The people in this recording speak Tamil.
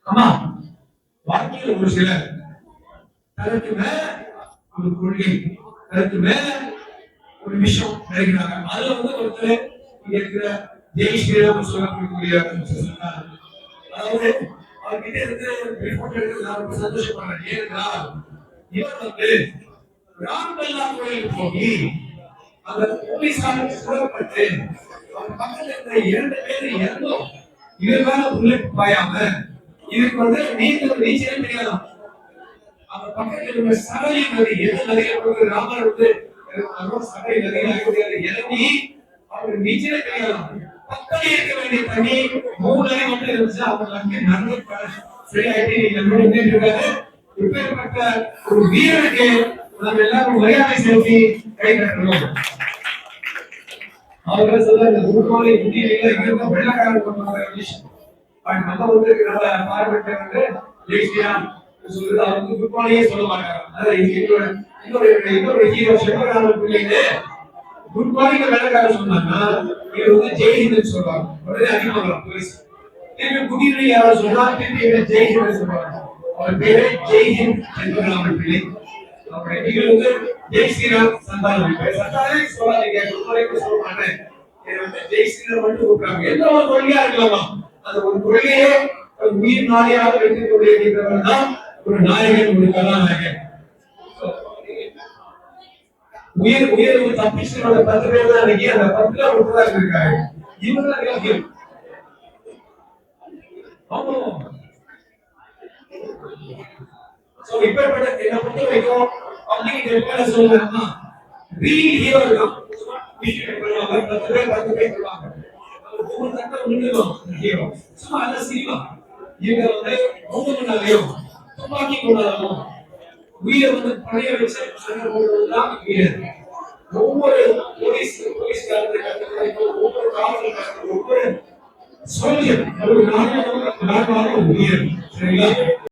ஆமா, வாழ்க்கையில் ஒரு சிலர் தனக்கு மேல ஒரு கொள்கை, தனக்கு மேல ஒரு விஷயம் நினைக்கிறாங்க. அதுல ஒருத்தர் இங்க இருக்கிற ஜெய் ஸ்ரீராம் சொல்லக்கூடிய அதாவது அவர்கிட்ட இருந்து ரிப்போர்ட் எடுத்து நான் ரொம்ப சந்தோஷப்படுறேன். ஏனென்றால் இவர் ராமல்லா கோயிலுக்கு போய் அந்த போலீஸாருக்கு சுடப்பட்டு அவர் பக்கத்துல இருந்த 2 பேர் இறந்தோம். இவர் மேல புல்லட் பாயாம இதுக்கு நீச்சலே தெரியாதான். அந்த பக்கத்துல இருந்த சடை நதி, எந்த நதியை ராமர் சடை நதியில் இறங்கி அவருக்கு நீச்சலே தெரியாதான். பக்கத்தில் இருக்க வேண்டிய தண்ணி 3 அடி மட்டும் இருந்துச்சு. அவங்க நடந்து இப்பேற்பட்ட ஒரு வீரனுக்கு நம்ம எல்லாரும் மரியாதை செலுத்தி கை கட்டணும். அவர்கள் சொல்றாங்க குருமாலை இந்தியில இங்க வெள்ளக்காரன் கொண்டாடுற விஷயம். நம்ம நம்மள பார்வையிட்டு தேசியா சொல்றது அவங்க குருமாலையே சொல்ல மாட்டாங்க. அதாவது இன்னொரு ஹீரோ சிவராமன் பிள்ளைங்க குருமாலைக்கு வெள்ளக்காரன் சொன்னாங்கன்னா இவர் ஜெய்ஹிந்த் சொல்றாங்க. உடனே அதிகமாக போலீஸ் குடியில யாரும் சொன்னா ஜெய்ஹிந்த் சொல்றாங்க. அவர் பேரு ஜெய்ஹிந்த் சிவராமன் பிள்ளை. அவருடைய ஜெய் ஸ்ரீராம் சந்தானம் சந்தானே சொல்லாதீங்க, குருமாலைக்கு சொல்ல மாட்டேன். ஜெய் ஸ்ரீராம் மட்டும் கூப்பிட்டாங்க. எந்த ஒரு கொள்கையா இருக்கலாமா, அந்த ஒரு கொள்கையே உயிர் நாளையாக வைக்கக்கூடியவர் தான் ஒரு நாயகன், ஒரு கதாநாயகன். உயிர் தப்பிச்சு 10 பேர் தான் இன்னைக்கு அந்த 10ல ஒருத்தர் இருக்காங்க. இவங்க இப்பேற்பட்ட என்ன பொறுத்த வரைக்கும் அப்படிங்கிற சொல்லுவாங்க ரீல் ஹீரோ தான். 10 பேர் சொல்லுவாங்க. ஒவ்வொரு தட்டம் நின்றுடும் ஹீரோ. சும்மா அல்ல சினிமா. இவங்க ரொம்ப நாளையும் துப்பாக்கி கொண்டாலும் உயிரை பழைய வச்சு போடுவதுதான் வீரர். ஒவ்வொரு போலீஸ்காரர்கள் ஒவ்வொரு காவலர்கள் ஒவ்வொரு சோல்ஜர் ஒரு நாடு உயிர். சரிங்களா?